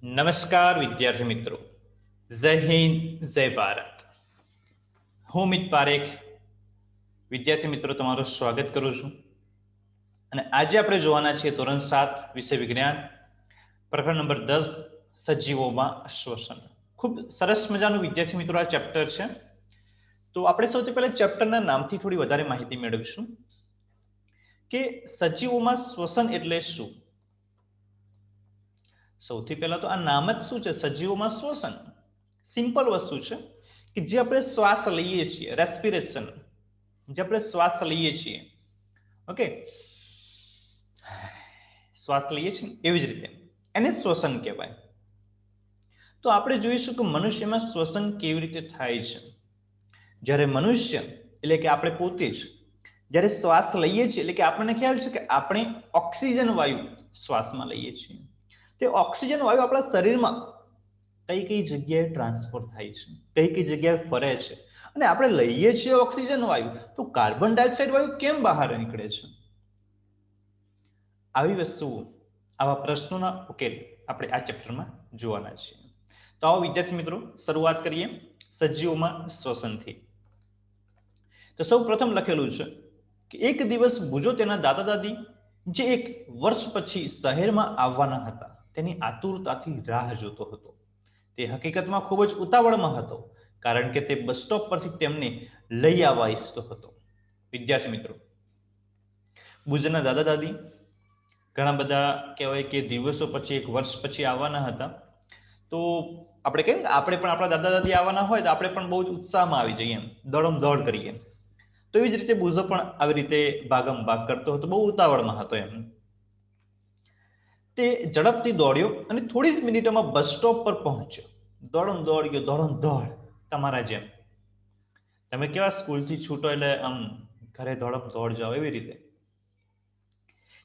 નમસ્કાર વિદ્યાર્થી મિત્રો, જય હિન્દ, જય ભારત. હું મિત પારેખ વિદ્યાર્થી મિત્રો તમારું સ્વાગત કરું છું. અને આજે આપણે જોવાના છીએ ધોરણ 7 વિષય વિજ્ઞાન, પ્રકરણ નંબર 10 સજીવોમાં શ્વસન. ખૂબ સરસ મજાનું વિદ્યાર્થી મિત્રો આ ચેપ્ટર છે. તો આપણે સૌથી પહેલા ચેપ્ટરના નામથી થોડી વધારે માહિતી મેળવીશું કે સજીવોમાં શ્વસન એટલે શું. સૌથી પહેલા તો આ નામ જ શું છે, સજીવોમાં શ્વસન. સિમ્પલ વસ્તુ છે કે જે આપણે શ્વાસ લઈએ છીએ, રેસ્પિરેશન, જે આપણે શ્વાસ લઈએ છીએ, ઓકે, શ્વાસ લઈએ છીએ એવી જ રીતે એને શ્વસન કહેવાય. તો આપણે જોઈશું કે મનુષ્યમાં શ્વસન કેવી રીતે થાય છે. જ્યારે મનુષ્ય એટલે કે આપણે પોતે જ જ્યારે શ્વાસ લઈએ છીએ એટલે કે આપણને ખ્યાલ છે કે આપણે ઓક્સિજન વાયુ શ્વાસમાં લઈએ છીએ. તે ઓક્સિજન વાયુ આપણા શરીરમાં કઈ કઈ જગ્યાએ ટ્રાન્સફર થાય છે, કઈ કઈ જગ્યાએ ફરે છે, અને આપણે લઈએ છીએ ઓક્સિજન વાયુ તો કાર્બન ડાયોક્સાઇડ વાયુ કેમ બહાર નીકળે છે. આવી વસ્તુઓ, આવા પ્રશ્નોના ઉકેલ આપણે આ ચેપ્ટરમાં જોવાના છીએ. તો આવો વિદ્યાર્થી મિત્રો શરૂઆત કરીએ સજીવોમાં શ્વસનથી. તો સૌ પ્રથમ લખેલું છે કે એક દિવસ બુજો તેના દાદા દાદી જે એક વર્ષ પછી શહેરમાં આવવાના હતા તેની આતુરતાથી રાહ જોતો હતો. તે હકીકતમાં ખૂબ જ ઉતાવળમાં હતો કારણ કે તે બસ સ્ટોપ પરથી તેમને લઈ આવવા ઈચ્છતો હતો. વિદ્યાર્થી મિત્રો, બુજના દાદા દાદી ઘણા બધા કહેવાય કે દિવસો પછી, એક વર્ષ પછી આવવાના હતા. તો આપણે કહીએ ને આપણે પણ આપણા દાદા દાદી આવવાના હોય તો આપણે પણ બહુ જ ઉત્સાહમાં આવી જઈએ, એમ દોડમ દોડ કરીએ. તો એવી જ રીતે બુઝો પણ આવી રીતે ભાગમ ભાગ કરતો હતો, બહુ ઉતાવળમાં હતો એમ. તે ઝડપથી દોડ્યો અને થોડી જ મિનિટોમાં બસ સ્ટોપ પર પહોંચ્યો. દોડમ દોડ ગયો, દોડમ દોડ, તમારા જેમ. તમે કેવા સ્કૂલથી છૂટો એટલે આમ ઘરે દોડમ દોડ જાઓ એવી રીતે.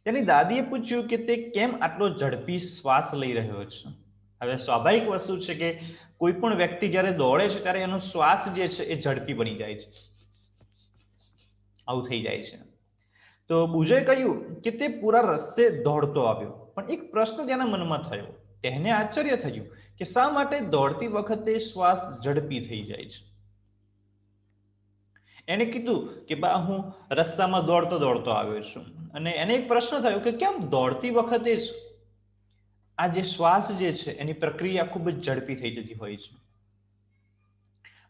તેની દાદીએ પૂછ્યું કે તે કેમ આટલો ઝડપી શ્વાસ લઈ રહ્યો છે. હવે સ્વાભાવિક વસ્તુ છે કે કોઈ પણ વ્યક્તિ જ્યારે દોડે છે ત્યારે એનો શ્વાસ જે છે એ ઝડપી બની જાય છે, આવું થઈ જાય છે. તો બુજોએ કહ્યું કે તે પૂરા રસ્તે દોડતો આવ્યો, પણ એક પ્રશ્ન તેના મનમાં થયો. તેને આશ્ચર્ય થયું કે શા માટે દોડતી વખતે શ્વાસ ઝડપી થઈ જાય છે. એને કીધું કે બા હું રસ્તામાં દોડતો દોડતો આવ્યો છું, અને એને એક પ્રશ્ન થયો કે કેમ દોડતી વખતે જ આ જે શ્વાસ જે છે એની પ્રક્રિયા ખૂબ જ ઝડપી થઈ જતી હોય છે.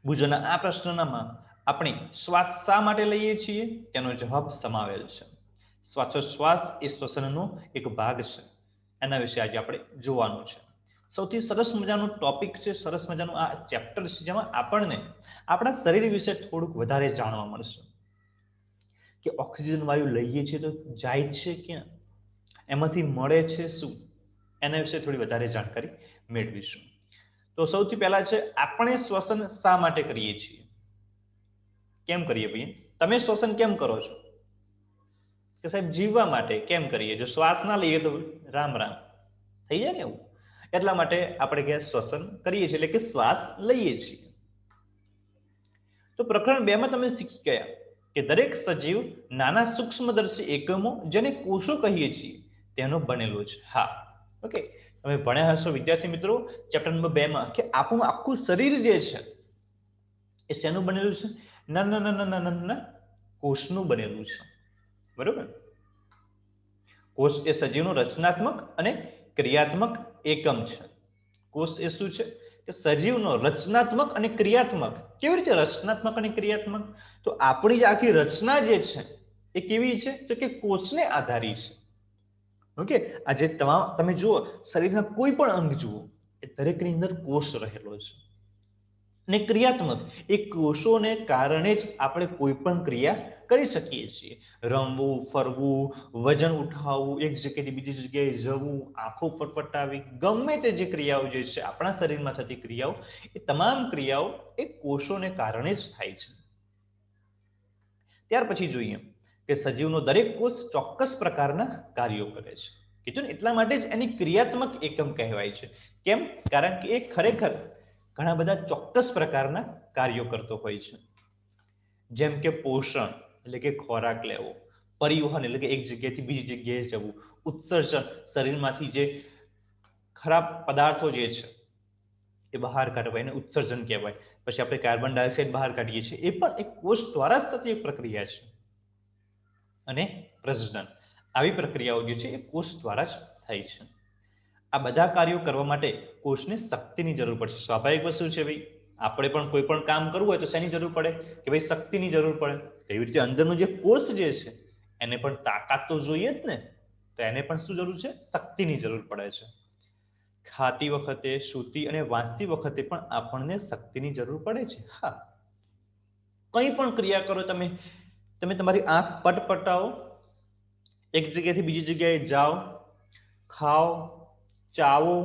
બુજોના આ પ્રશ્નનામાં આપણે શ્વાસ શા માટે લઈએ છીએ તેનો જવાબ સમાવેલ છે. શ્વાસોશ્વાસ એ શ્વસનનો એક ભાગ છે. એના વિશે આજે આપણે જોવાનું છે. સૌથી સરસ મજાનું ટોપિક છે, સરસ મજાનું આ ચેપ્ટર છે જેમાં આપણને આપણા શરીર વિશે થોડુંક વધારે જાણવા મળશે કે ઓક્સિજન વાયુ લઈએ છીએ તો જાય છે ક્યાં, એમાંથી મળે છે શું, એના વિશે થોડી વધારે જાણકારી મેળવીશું. તો સૌથી પહેલા છે આપણે શ્વસન શા માટે કરીએ છીએ, કેમ કરીએ ભાઈ, તમે શ્વસન કેમ કરો છો? કે સાહેબ જીવવા માટે. કેમ કરીએ? જો શ્વાસ ના લઈએ તો રામ રામ થઈ જાય ને એવું. એટલા માટે આપણે કે શ્વસન કરીએ છીએ એટલે કે શ્વાસ લઈએ છીએ. તો પ્રકરણ 2 માં તમે શીખી ગયા કે દરેક સજીવ નાના સૂક્ષ્મદર્શી એકમો જેને કોષો કહીએ છીએ તેનો બનેલો છે. હા, ઓકે, તમે ભણ્યા હશો વિદ્યાર્થી મિત્રો ચેપ્ટર નંબર 2 માં કે આપણું આખું શરીર જે છે એ શેનું બનેલું છે? નાના નાના નાના નાના કોષનું બનેલું છે, બરોબર. કોષ એ સજીવનું રચનાત્મક અને ક્રિયાત્મક એકમ છે. કોષ એ શું છે કે સજીવનો રચનાત્મક અને ક્રિયાત્મક. કેવી રીતે રચનાત્મક અને ક્રિયાત્મક? તો આપણી જે આખી રચના જે છે એ કેવી છે તો કે કોષને આધારિત છે. ઓકે, આજે તમામ તમે જુઓ શરીરના કોઈ પણ અંગ જુઓ એ દરેકની અંદર કોષ રહેલો છે. અને ક્રિયાત્મક એ કોષોને કારણે જ આપણે કોઈ પણ ક્રિયા કરી શકીએ છીએ. રમવું, ફરવું, વજન ઉઠાવવું, એક જગ્યાએથી બીજી જગ્યાએ જવું, આંખો ફટફટાવી, ગમે તે જે ક્રિયાઓ જે છે આપણા શરીરમાં થતી ક્રિયાઓ, એ તમામ ક્રિયાઓ એ કોષોને કારણે જ થાય છે. ત્યાર પછી જોઈએ કે સજીવનો દરેક કોષ ચોક્કસ પ્રકારના કાર્યો કરે છે. કીધું ને એટલા માટે જ એની ક્રિયાત્મક એકમ કહેવાય છે. કેમ? કારણ કે એ ખરેખર ઘણા બધા ચોક્કસ પ્રકારના કાર્યો કરતો હોય છે. જેમ કે પોષણ એટલે કે ખોરાક લેવો, પરિવહન એટલે કે એક જગ્યાએથી બીજી જગ્યાએ જવું, ઉત્સર્જન શરીરમાંથી જે ખરાબ પદાર્થો જે છે એ બહાર કાઢવાય, એને ઉત્સર્જન કહેવાય. પછી આપણે કાર્બન ડાયોક્સાઇડ બહાર કાઢીએ છીએ, એ પણ એક કોષ દ્વારા જ થતી એક પ્રક્રિયા છે. અને પ્રજનન, આવી પ્રક્રિયાઓ જે છે એ કોષ દ્વારા જ થાય છે. આ બધા કાર્યો કરવા માટે કોષને શક્તિની જરૂર પડશે. સ્વાભાવિક વસ્તુ છે ભાઈ, આપણે પણ કોઈ પણ કામ કરવું હોય તો શેની જરૂર પડે કે ભાઈ શક્તિની જરૂર પડે. એવી રીતે અંદરનો જે કોષ જે છે એને પણ તાકાત તો જોઈએ જ ને, તો એને પણ શું જરૂર છે? શક્તિની જરૂર પડે છે. ખાતી વખતે, સૂતી અને વાંચતી વખતે પણ આપણને શક્તિની જરૂર પડે છે. હા, કંઈ પણ ક્રિયા કરો તમે, તમે તમારી આંખ પટપટાવો, એક જગ્યાએથી બીજી જગ્યાએ જાઓ, ખાઓ, ચાવો,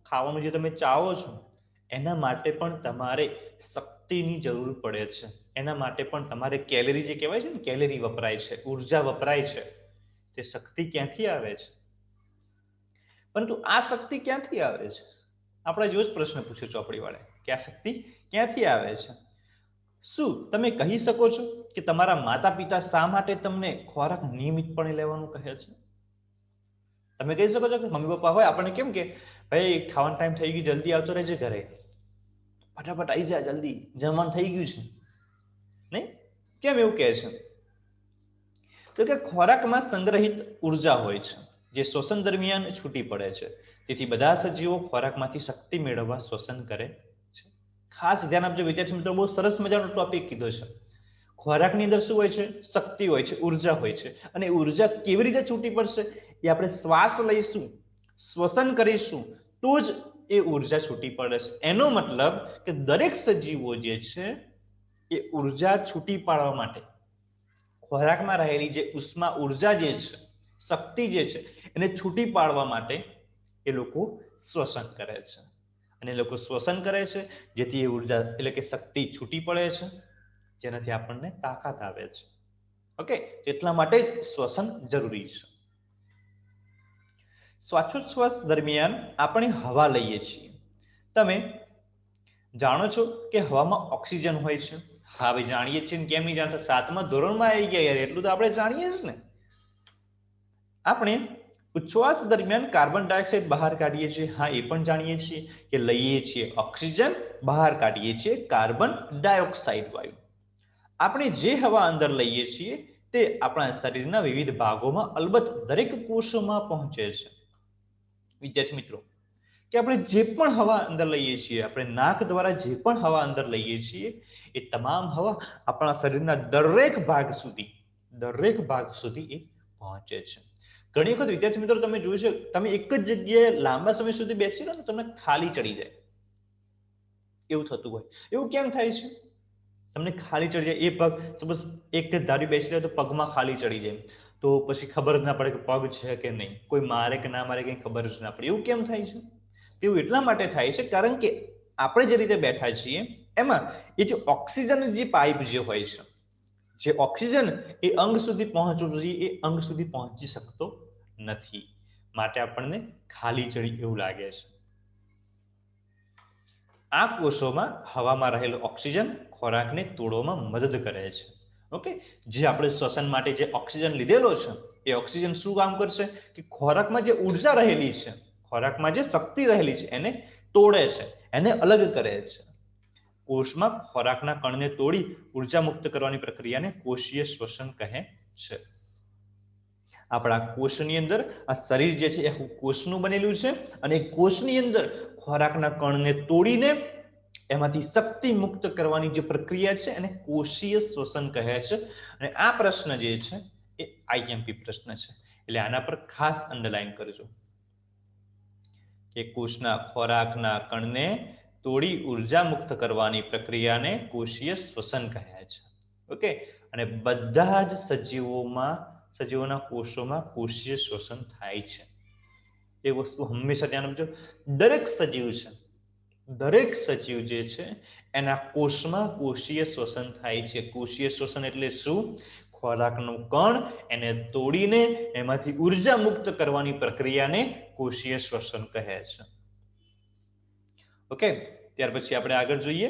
ખાવાનું જે તમે ચાવો છો એના માટે પણ તમારે શક્તિની જરૂર પડે છે. એના માટે પણ તમારે કેલરી જે કહેવાય છે ને, કેલરી વપરાય છે, ઉર્જા વપરાય છે. તે શક્તિ ક્યાંથી આવે છે? પરંતુ આ શક્તિ ક્યાંથી આવે છે? આપણે જેવો જ પ્રશ્ન પૂછ્યો ચોપડીવાળે કે આ શક્તિ ક્યાંથી આવે છે? શું તમે કહી શકો છો કે તમારા માતા પિતા શા માટે તમને ખોરાક નિયમિતપણે લેવાનું કહે છે? તમે કહી શકો છો કે મમ્મી પપ્પા હોય આપણને કેમ કે ભાઈ ખાવાનો ટાઈમ થઈ ગયો, જલ્દી આવતો રહેજે ઘરે, ફટાફટ આવી જા, જલ્દી જમવાનું થઈ ગયું છે, નહીં? કેમ એવું કહે છે? તો કે ખોરાકમાં સંગ્રહિત ઉર્જા હોય છે જે શ્વસન દરમિયાન છૂટી પડે છે. તેથી બધા સજીવો ખોરાકમાંથી શક્તિ મેળવવા શ્વસન કરે છે. ખાસ ધ્યાન આપજો વિદ્યાર્થી મિત્રો, બહુ સરસ મજાનો ટોપિક કીધો છે. ખોરાકની અંદર શું હોય છે? શક્તિ હોય છે, ઉર્જા હોય છે. અને ઉર્જા કેવી રીતે છૂટી પડશે? એ આપણે શ્વાસ લઈશું, શ્વસન કરીશું તો જ એ ઉર્જા છૂટી પડે છે. એનો મતલબ કે દરેક સજીવો જે છે એ ઉર્જા છૂટી પાડવા માટે ખોરાકમાં રહેલી જે ઉષ્મા ઉર્જા જે છે, શક્તિ જે છે એને છૂટી પાડવા માટે એ લોકો શ્વસન કરે છે. અને એ લોકો શ્વસન કરે છે જેથી એ ઉર્જા એટલે કે શક્તિ છૂટી પડે છે, જેનાથી આપણને તાકાત આવે છે. ઓકે, એટલા માટે જ શ્વસન જરૂરી છે. શ્વાસોચ્છ્વાસ દરમિયાન આપણે હવા લઈએ છીએ. તમે જાણો છો કે હવામાં ઓક્સિજન હોય છે? હા ભાઈ, જાણીએ છીએ ને, કેમ નહીં જાણતા? 7મા ધોરણમાં આવી ગયા યાર, એટલું તો આપણે જાણીએ જ ને. આપણે ઉચ્છ્વાસ દરમિયાન કાર્બન ડાયોક્સાઇડ બહાર કાઢીએ છીએ. હા, એ પણ જાણીએ છીએ કે લઈએ છીએ ઓક્સિજન, બહાર કાઢીએ છીએ કાર્બન ડાયોક્સાઇડ વાયુ. આપણે જે હવા અંદર લઈએ છીએ તે આપણા શરીરના વિવિધ ભાગોમાં, અલબત્ત દરેક કોષોમાં પહોંચે છે. વિદ્યાર્થી મિત્રો, કે આપણે જે પણ હવા અંદર લઈએ છીએ, આપણે નાક દ્વારા જે પણ હવા અંદર લઈએ છીએ, એ તમામ હવા આપણા શરીરના દરેક ભાગ સુધી એ પહોંચે છે. ઘણી વખત વિદ્યાર્થી મિત્રો તમે જોયું છે, તમે એક જ જગ્યાએ લાંબા સમય સુધી બેસી રહો ને, તમને ખાલી ચડી જાય, એવું થતું હોય. એવું કેમ થાય છે? તમને ખાલી ચડી જાય, એ પગ સપોઝ એક જ ધારી બેસી રહે તો પગમાં ખાલી ચડી જાય, તો પછી ખબર જ ના પડે કે પગ છે કે નહીં, કોઈ મારે કે ના મારે કંઈ ખબર જ ના પડે. એવું કેમ થાય છે? તેવું એટલા માટે થાય છે કારણ કે આપણે જે રીતે બેઠા છીએ એમાં એ જે ઓક્સિજન જે પાઇપ જે હોય છે, જે ઓક્સિજન એ અંગ સુધી પહોંચવું જોઈએ એ અંગ સુધી પહોંચી શકતો નથી, માટે આપણને ખાલી ચડી એવું લાગે છે. આ કોષોમાં હવામાં રહેલો ઓક્સિજન ખોરાકને તોડવામાં મદદ કરે છે. ઓકે, જે આપણે શ્વસન માટે જે ઓક્સિજન લીધેલો છે એ ઓક્સિજન શું કામ કરશે કે ખોરાકમાં જે ઉર્જા રહેલી છે, ખોરાકમાં જે શક્તિ રહેલી છે એને તોડે છે, એને અલગ કરે છે. કોષમાં ખોરાકના કણને તોડી ઉર્જા મુક્ત કરવાની પ્રક્રિયાને કોષીય શ્વસન કહે છે. આપણા કોષની અંદર આ શરીર જે છે એ કોષનું બનેલું છે, અને કોષની અંદર ખોરાકના કણને તોડીને એમાંથી શક્તિ મુક્ત કરવાની જે પ્રક્રિયા છે એને કોષીય શ્વસન કહે છે. અને આ પ્રશ્ન જે છે એ આઈએમપી પ્રશ્ન છે, એટલે આના પર ખાસ અંડરલાઈન કરજો કે કોષના ખોરાકના કણને તોડી ઉર્જા મુક્ત કરવાની પ્રક્રિયાને કોષીય શ્વસન કહે છે. ઓકે, અને બધા જ સજીવોના કોષોમાં કોષીય શ્વસન થાય છે. એ વસ્તુ હંમેશા ધ્યાન આપજો. દરેક સજીવ જે છે એના કોષમાં કોષીય શ્વસન થાય છે. કોષીય શ્વસન એટલે શું? ખોરાકનું કણ એને તોડીને એમાંથી ઉર્જા મુક્ત કરવાની પ્રક્રિયાને કોષીય શ્વસન કહે છે. ઓકે, ત્યાર પછી આપણે આગળ જોઈએ.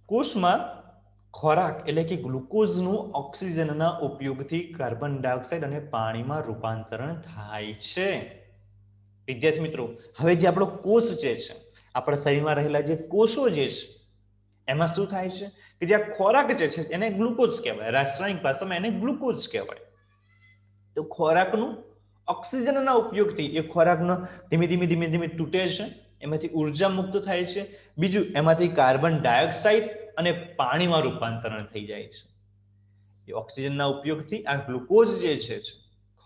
કોષમાં ખોરાક એટલે કે ગ્લુકોઝનું ઓક્સિજનના ઉપયોગથી કાર્બન ડાયોક્સાઇડ અને પાણીમાં રૂપાંતરણ થાય છે. વિદ્યાર્થી મિત્રો, હવે જે આપણો કોષ જે છે, આપણા શરીરમાં રહેલા જે કોષો જે છે, એમાં શું થાય છે કે જે ખોરાક જે છે એને ગ્લુકોઝ કહેવાય, રાસાયણિક ભાષામાં એને ગ્લુકોઝ કહેવાય. તો ખોરાકનું ઓક્સિજનના ઉપયોગથી એ ખોરાકનો ધીમે ધીમે ધીમે ધીમે તૂટે છે, એમાંથી ઉર્જા મુક્ત થાય છે. બીજું, એમાંથી કાર્બન ડાયોક્સાઇડ અને પાણીમાં રૂપાંતરણ થઈ જાય છે. એ ઓક્સિજનના ઉપયોગથી આ ગ્લુકોઝ જે છે,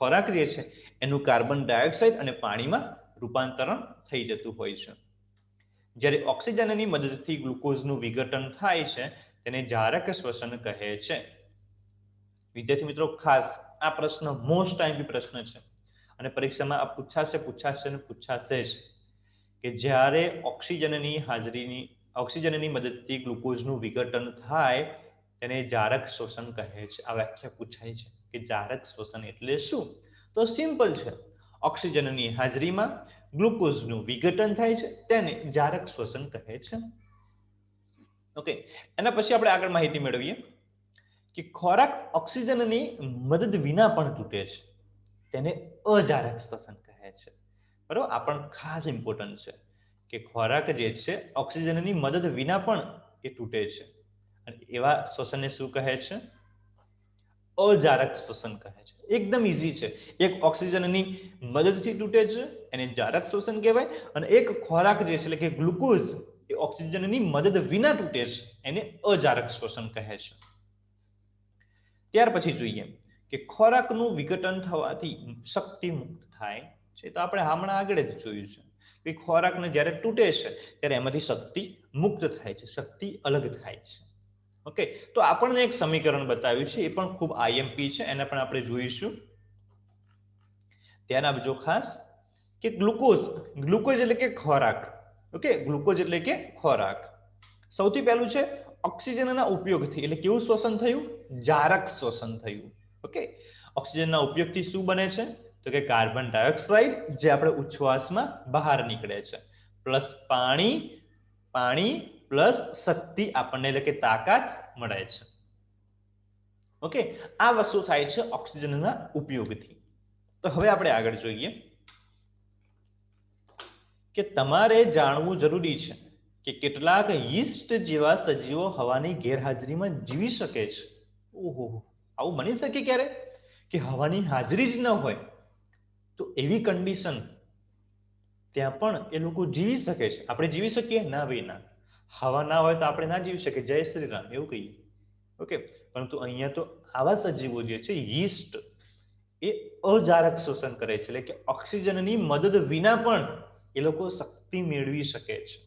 ખોરાક જે છે, એનું કાર્બન ડાયોક્સાઇડ અને પાણીમાં રૂપાંતરણ થઈ જતું હોય છે. જ્યારે ઓક્સિજનની મદદથી ગ્લુકોઝનું વિઘટન થાય છે તેને જારક શ્વસન કહે છે. વિદ્યાર્થી મિત્રો, ખાસ આ પ્રશ્ન મોસ્ટ આઈએમપી પ્રશ્ન છે અને પરીક્ષામાં આ પૂછાશે જ કે જ્યારે ઓક્સિજનની મદદથી ગ્લુકોઝનું વિઘટન થાય તેને જારક શ્વસન કહે છે. આ વ્યાખ્યા પૂછાય છે કે જારક શ્વસન એટલે શું? તો સિમ્પલ છે, ઓક્સિજનની હાજરીમાં ગ્લુકોઝનું વિઘટન થાય છે તેને જારક શ્વસન કહે છે. ઓકે, એના પછી આપણે આગળ માહિતી મેળવીએ કે ખોરાક ઓક્સિજનની મદદ વિના પણ તૂટે છે, તેને અજારક શ્વસન કહે છે. બરાબર, આ પણ ખાસ ઇમ્પોર્ટન્ટ છે કે ખોરાક જે છે ઓક્સિજનની મદદ વિના પણ એ તૂટે છે અને એવા શ્વસનને શું કહે છે? અજારક શ્વસન કહે છે. એકદમ ઈઝી છે. એક ઓક્સિજનની મદદથી તૂટે છે એને જારક શ્વસન કહેવાય, અને એક ખોરાક જે છે એટલે કે ગ્લુકોઝ એ ઓક્સિજનની મદદ વિના તૂટે છે એને અજારક શ્વસન કહે છે. ત્યાર પછી જોઈએ કે ખોરાકનું વિઘટન થવાથી શક્તિ મુક્ત થાય છે. તો આપણે હમણાં આગળ જ જોયું છે કે ખોરાકને જ્યારે તૂટે છે ત્યારે એમાંથી શક્તિ મુક્ત થાય છે, શક્તિ અલગ થાય છે. ઓકે, તો આપણને એક સમીકરણ બતાવ્યું છે, એ પણ ખૂબ આઈએમપી છે, એને પણ આપણે જોઈશું. ધ્યાન આપજો ખાસ કે ગ્લુકોઝ એટલે કે ખોરાક. ઓકે, ગ્લુકોઝ એટલે કે ખોરાક. સૌથી પહેલું છે ઓક્સિજનના ઉપયોગથી, એટલે કેવું શ્વસન થયું? જારક શ્વસન થયું. ઓકે, ઓક્સિજનના ઉપયોગથી શું બને છે? તો કે કાર્બન ડાયોક્સાઇડ જે આપણે ઉચ્છ્વાસમાં બહાર નીકળે છે, પ્લસ પાણી પ્લસ શક્તિ આપણને એટલે કે તાકાત મળે છે. ઓકે, આ વસ્તુ થાય છે ઓક્સિજનના ઉપયોગથી. તો હવે આપણે આગળ જોઈએ કે તમારે જાણવું જરૂરી છે કે કેટલાક યીસ્ટ જેવા સજીવો હવાની ગેરહાજરીમાં જીવી શકે છે. ઓહો, આવું બની શકે ક્યારે કે હવાની હાજરી જ ન હોય તો એવી કન્ડિશન ત્યાં પણ એ લોકો જીવી શકે છે. આપણે જીવી શકીએ? ના ભાઈ ના. હવા ના હોય તો આપણે ના જીવી શકીએ. જય શ્રી રામ એવું કહીએ. ઓકે, પરંતુ અહીંયા તો આવા સજીવો જે છે યીસ્ટ એ અજારક શ્વસન કરે છે, એટલે કે ઓક્સિજનની મદદ વિના પણ એ લોકો શક્તિ મેળવી શકે છે.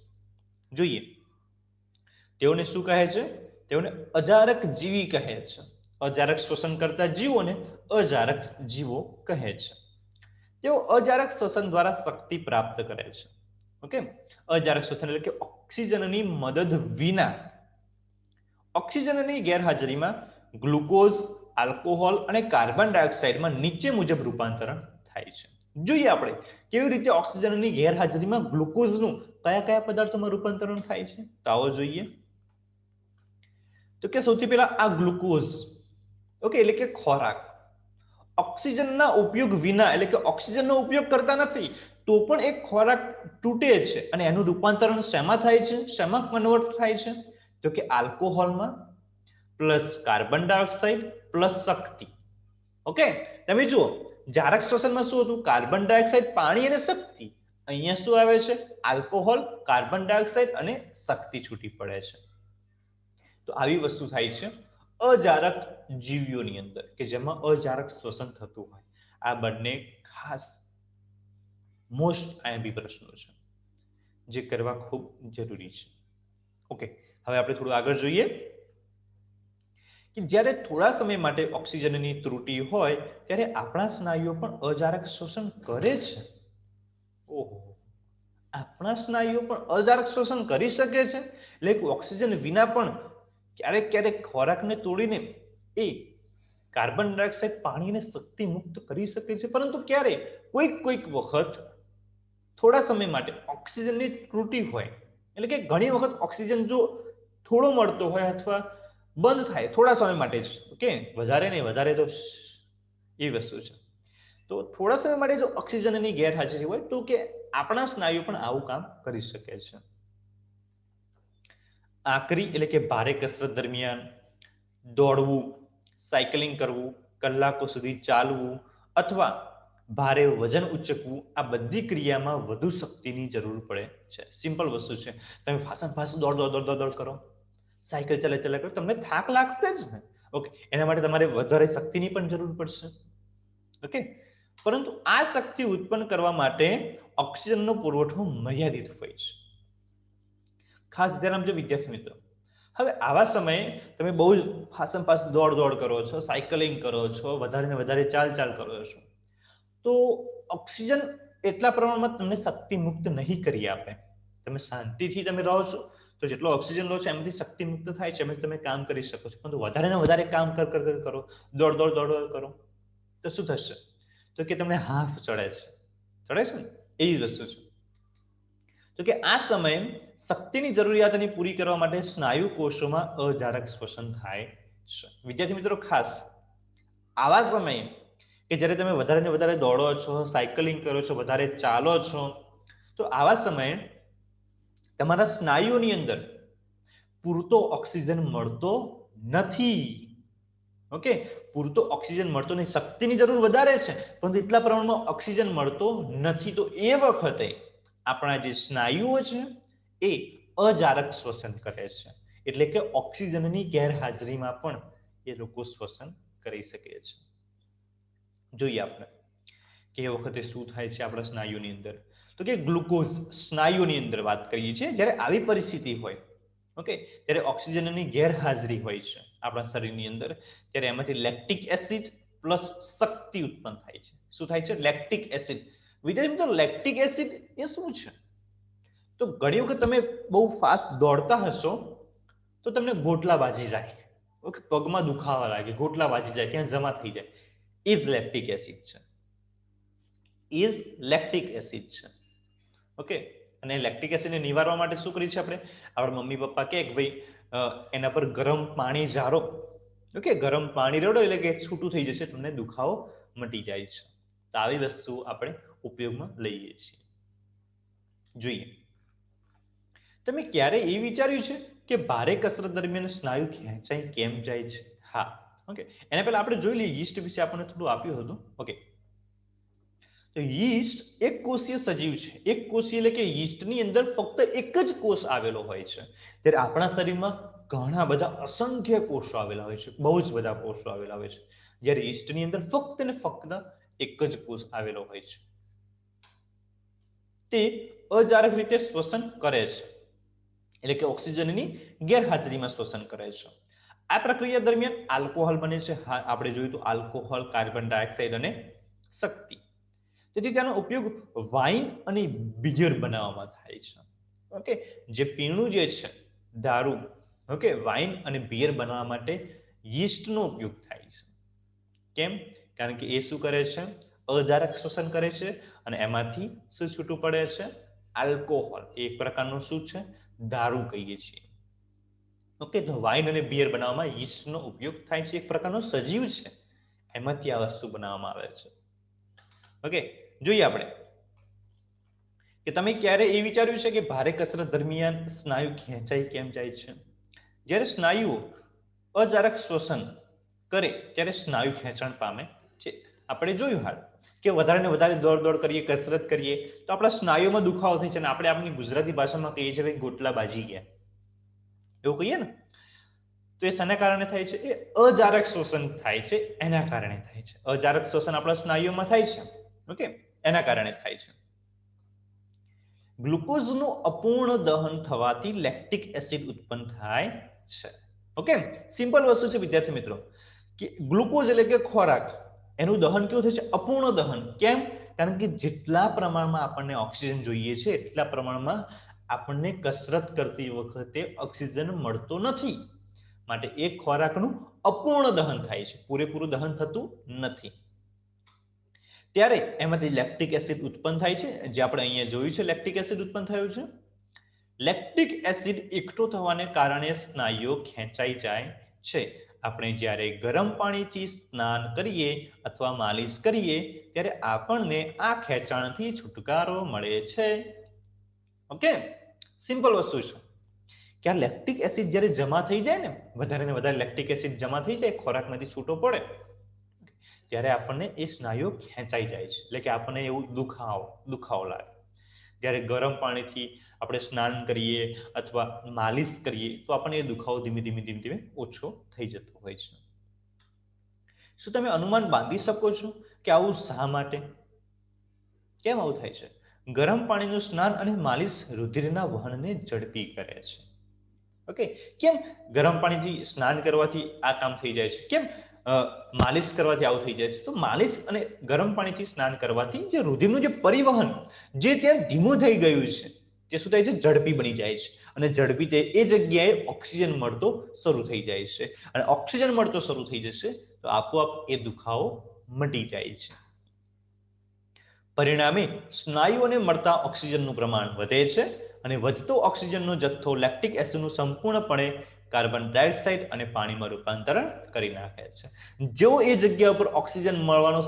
જોઈએ, તેઓને શું કહે છે? તેઓને અજારક જીવી કહે છે. અજારક શ્વસન કરતા જીવોને અજારક જીવો કહે છે. તેઓ અજારક શ્વસન દ્વારા શક્તિ પ્રાપ્ત કરે છે. ઓકે, અજારક શ્વસન એટલે કે ઓક્સિજનની મદદ વિના ઓક્સિજનની ગેરહાજરીમાં ગ્લુકોઝ, આલ્કોહોલ અને કાર્બન ડાયોક્સાઇડમાં નીચે મુજબ રૂપાંતરણ થાય છે. જોઈએ આપણે કેવી રીતે ઓક્સિજનની ગેરહાજરીમાં ગ્લુકોઝનું કયા કયા પદાર્થોમાં રૂપાંતરણ થાય છે. તો આવો જોઈએ. તો કે સૌથી પહેલા આ ગ્લુકોઝ, ઓકે, એટલે કે ખોરાક ઓક્સિજનના ઉપયોગ વિના, એટલે કે ઓક્સિજનનો ઉપયોગ કરતા નથી તો પણ એક ખોરાક તૂટે છે અને એનું રૂપાંતરણ શેમાં થાય છે? શેમાં કન્વર્ટ થાય છે? તો કે આલ્કોહોલમાં પ્લસ કાર્બન ડાયોક્સાઇડ પ્લસ શક્તિ. ઓકે, તમે જુઓ જારક શ્વસનમાં શું હતું? કાર્બન ડાયોક્સાઇડ, પાણી અને શક્તિ. અહીંયા શું આવે છે? આલ્કોહોલ, કાર્બન ડાયોક્સાઇડ અને શક્તિ છૂટી પડે છે. તો આવી વસ્તુ થાય છે અજારક જીવીઓની અંદર કે જેમાં અજારક શ્વસન થતું હોય. આ બંને ખાસ મોસ્ટ આઈએમપી પ્રશ્નો છે જે કરવા ખૂબ જરૂરી છે. ઓકે, હવે આપણે થોડું આગળ જોઈએ કે જ્યારે થોડા સમય માટે ઓક્સિજનની ત્રુટિ હોય ત્યારે આપણા સ્નાયુઓ પણ અજારક શ્વસન કરે છે. ઓહો, આપણા સ્નાયુઓ પણ અજારક શ્વસન કરી શકે છે, એટલે ઓક્સિજન વિના પણ ક્યારેક ક્યારેક ખોરાકને તોડીને એ કાર્બન ડાયોક્સાઇડ, પાણી અને શક્તિ મુક્ત કરી શકે છે. પરંતુ ક્યારે? કોઈક વખત થોડા સમય માટે ઓક્સિજનની ત્રુટિ હોય, એટલે કે ઘણી વખત ઓક્સિજન જો થોડો મળતો હોય અથવા બંધ થાય થોડા સમય માટે જ, ઓકે, વધારે નહીં, વધારે તો એ વસ્તુ છે. તો થોડા સમય માટે જો ઓક્સિજનની ગેરહાજરી હોય તો કે આપણા સ્નાયુ પણ આવું કામ કરી શકે છે. આકરી એટલે કે ભારે કસરત દરમિયાન દોડવું, સાયકલિંગ કરવું, કલાકો સુધી ચાલવું અથવા ભારે વજન ઉચકવું, આ બધી ક્રિયામાં વધુ શક્તિની જરૂર પડે છે. સિમ્પલ વસ્તુ છે. તમે ફાસમ દોડ કરો, સાયકલ ચલા કરો, તમને થાક લાગશે જ ને. ઓકે, એના માટે તમારે વધારે શક્તિની પણ જરૂર પડશે. ઓકે, પરંતુ આ શક્તિ ઉત્પન્ન કરવા માટે ઓક્સિજનનો પુરવઠો મર્યાદિત હોય છે. ખાસ ધ્યાન આપજો વિદ્યાર્થી મિત્રો. હવે આવા સમયે તમે બહુ જ ફાસમ દોડ કરો છો, સાયકલિંગ કરો છો, વધારે ને વધારે ચાલ કરો છો, તો ઓક્સિજન એટલા પ્રમાણમાં તમને શક્તિ મુક્ત નહીં કરી આપે. તમે શાંતિથી તમે રહો છો તો જેટલો ઓક્સિજન લો છો એમાંથી શક્તિ મુક્ત થાય છે, એમાંથી તમે કામ કરી શકો છો. પરંતુ વધારે ને વધારે કામ કરો, દોડ કરો, તો શું થશે? તો કે તમને હાફ ચડે છે ને, એ જ વસ્તુ છે. તો કે આ સમયે શક્તિની જરૂરિયાતને પૂરી કરવા માટે સ્નાયુ કોષોમાં અજારક શ્વસન થાય છે. વિદ્યાર્થી મિત્રો, ખાસ આવા સમયે કે જ્યારે તમે વધારે ને વધારે દોડો છો, સાયકલિંગ કરો છો, વધારે ચાલો છો, તો આવા સમયે તમારા સ્નાયુઓની અંદર પૂરતો ઓક્સિજન મળતો નથી. ઓકે, પૂરતો ઓક્સિજન મળતો નહીં. શક્તિની જરૂર વધારે છે પરંતુ એટલા પ્રમાણમાં ઓક્સિજન મળતો નથી. તો એ વખતે આપણા જે સ્નાયુઓ છે એ અજારક શ્વસન કરે છે, એટલે કે ઓક્સિજનની ગેરહાજરીમાં પણ એ લોકો શ્વસન કરી શકે છે. જોઈએ આપણે કે એ વખતે શું થાય છે આપણા સ્નાયુની અંદર. તો કે ગ્લુકોઝ સ્નાયુની અંદર વાત કરીએ છીએ જ્યારે આવી પરિસ્થિતિ હોય, ઓકે, ત્યારે ઓક્સિજનની ગેરહાજરી હોય છે આપણા શરીરની અંદર, ત્યારે એમાંથી લેક્ટિક એસિડ પ્લસ શક્તિ ઉત્પન્ન થાય છે. શું થાય છે? Lactic acid. વિદ્યાર્થી મિત્રો, લેક્ટિક એસિડ એ શું છે? તો ઘણી વખત તમે બહુ ફાસ્ટ દોડતા હશો તો તમને ગોટલા વાજી જાય, ઓકે, પગમાં દુખાવા લાગે, ગોટલા વાજી જાય, ત્યાં જમા થઈ જાય, એ જ લેક્ટિક એસિડ છે. ઓકે, અને લેક્ટિક એસિડને નિવારવા માટે શું કરીએ છીએ આપણે? આપણા મમ્મી પપ્પા કહે કે ભાઈ એના પર ગરમ પાણી ઝારો, ઓકે, ગરમ પાણી રેડો એટલે કે છૂટું થઈ જશે, તમને દુખાવો મટી જાય છે. તો આવી વસ્તુ આપણે ઉપયોગમાં લઈએ છીએ. જોઈએ, તમે ક્યારે એ વિચાર્યું છે કે ભારે કસરત દરમિયાન સ્નાયુ ખેંચાઈ કેમ જાય છે? હા, ઓકે, એના પહેલા આપણે જોઈ લઈએ યીસ્ટ વિશે આપણને થોડું આપ્યું હતું. ઓકે, તો યીસ્ટ એક કોષીય સજીવ છે. એક કોષીય એટલે કે યીસ્ટની અંદર ફક્ત એક જ કોષ આવેલો હોય છે, જ્યારે આપણા શરીરમાં ઘણા બધા અસંખ્ય કોષો આવેલા હોય છે, બહુ જ બધા કોષો આવેલા હોય છે, જ્યારે યીસ્ટની અંદર ફક્ત ને ફક્ત એક જ કોષ આવેલો હોય છે. તે અજારક રીતે શ્વસન કરે છે, એટલે કે ઓક્સિજનની ગેરહાજરીમાં શ્વસન કરે છે. આ પ્રક્રિયા દરમિયાન આલ્કોહોલ બને છે. આપણે જોયું તો આલ્કોહોલ, કાર્બન ડાયોક્સાઇડ અને શક્તિ. તેથી તેનો ઉપયોગ વાઇન અને બિયર બનાવવામાં થાય છે. ઓકે, જે પીણું જે છે, દારૂ, ઓકે, વાઇન અને બિયર બનાવવા માટે યીસ્ટનો ઉપયોગ થાય છે. કેમ? કારણ કે એ શું કરે છે? અજારક શ્વસન કરે છે અને એમાંથી શું છૂટું પડે છે? આલ્કોહોલ. એક પ્રકારનું શું છે? દારૂ કહીએ છીએ. ઓકે, તો વાઇન અને બિયર બનાવવામાં યીસ્ટનો ઉપયોગ થાય છે. એક પ્રકારનો સજીવ છે, એમાંથી આ વસ્તુ બનાવવામાં આવે છે. ઓકે, જોઈએ આપણે કે તમે ક્યારે એ વિચાર્યું છે કે ભારે કસરત દરમિયાન સ્નાયુ ખેંચાઈ કેમ જાય છે? જ્યારે સ્નાયુઓ અજારક શ્વસન કરે ત્યારે સ્નાયુ ખેંચાણ પામે છે. આપણે જોયું હાલ કે વધારે ને વધારે દોડ કરીએ, કસરત કરીએ તો આપણા સ્નાયુમાં દુખાવો થાય છે અને આપણે આપણી ગુજરાતી ભાષામાં કહીએ છીએ ગોટલા બાજી ગયા, એવું કહીએ ને. તો એ શેના કારણે થાય છે? એ અજારક શ્વસન થાય છે, એના કારણે થાય છે. અજારક શ્વસન આપણા સ્નાયુમાં થાય છે, ઓકે, એના કારણે થાય છે. ગ્લુકોઝનું અપૂર્ણ દહન થવાથી લેક્ટિક એસિડ ઉત્પન્ન થાય છે. ઓકે, સિમ્પલ વસ્તુ છે વિદ્યાર્થી મિત્રો કે ગ્લુકોઝ એટલે કે ખોરાક, એનું દહન કેવું થાય છે? અપૂર્ણ દહન. કેમ? કારણ કે જેટલા પ્રમાણમાં આપણને ઓક્સિજન જોઈએ છે એટલા પ્રમાણમાં આપણને કસરત કરતી વખતે ઓક્સિજન મળતો નથી, માટે એ ખોરાકનું અપૂર્ણ દહન થાય છે, પૂરેપૂરું દહન થતું નથી. ત્યારે એમાંથી લેક્ટિક એસિડ ઉત્પન્ન થાય છે, જે આપણે અહીંયા જોયું છે લેક્ટિક એસિડ ઉત્પન્ન થયું છે. લેક્ટિક એસિડ એકઠો થવાને કારણે સ્નાયુઓ ખેંચાઈ જાય છે. આપણે જ્યારે ગરમ પાણીથી સ્નાન કરીએ અથવા માલિશ કરીએ ત્યારે આપણને આ ખેંચાણથી છુટકારો મળે છે. ઓકે, સિમ્પલ વસ્તુ છે કે આ લેક્ટિક એસિડ જ્યારે જમા થઈ જાય ને, વધારે ને વધારે લેક્ટિક એસિડ જમા થઈ જાય, ખોરાકમાંથી છૂટો પડે, ત્યારે આપણને એ સ્નાયુઓ ખેંચાઈ જાય છે, એટલે કે આપણને એવું દુખાવો લાગે. જ્યારે ગરમ પાણીથી આપણે સ્નાન કરીએ અથવા માલિશ કરીએ તો આપણને એ દુખાવો ધીમે ધીમે ઓછો થઈ જતો હોય છે. શું તમે અનુમાન બાંધી શકો છો કે આવું શા માટે, કેમ આવું થાય છે? ગરમ પાણીનું સ્નાન અને માલિશ રુધિરના વહનને ઝડપી કરે છે. ઓકે, કેમ ગરમ પાણીથી સ્નાન કરવાથી આ કામ થઈ જાય છે? કેમ માલિશ કરવાથી આવું થઈ જાય છે? તો માલિશ અને ગરમ પાણીથી સ્નાન કરવાથી જે રુધિરનું જે પરિવહન જે ત્યાં ધીમું થઈ ગયું છે તે શું થાય છે? ઝડપી બની જાય છે. અને ઝડપી એ જગ્યાએ ઓક્સિજન મળતો શરૂ થઈ જાય છે. અને ઓક્સિજન મળતો શરૂ થઈ જશે તો આપોઆપ એ દુખાવો મટી જાય છે. પરિણામે સ્નાયુઓને મળતા ઓક્સિજનનું પ્રમાણ વધે છે અને વધતો ઓક્સિજનનો જથ્થો લેક્ટિક એસિડનું સંપૂર્ણપણે કાર્બન ડાયોક્સાઇડ અને પાણીમાં રૂપાંતરણ કરી નાખે છે. જેવો એ જગ્યા પર ઓક્સિજન મળવાનો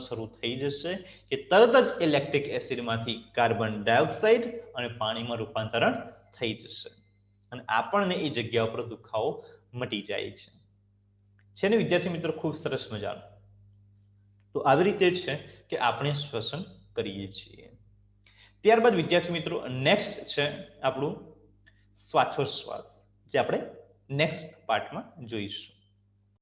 શરૂ થઈ જશે, કે તરત જ એ લેક્ટિક એસિડમાંથી કાર્બન ડાયોક્સાઇડ અને પાણીમાં રૂપાંતરણ થઈ જશે અને આપણને એ જગ્યા પર દુખાવો મટી જાય છે ને વિદ્યાર્થી મિત્રો? ખૂબ સરસ મજાનું. તો આવી રીતે છે કે આપણે શ્વસન કરીએ છીએ. ત્યારબાદ વિદ્યાર્થી મિત્રો નેક્સ્ટ છે આપણું શ્વાસોશ્વાસ, જે આપણે નેક્સ્ટ પાર્ટમાં જોઈશું.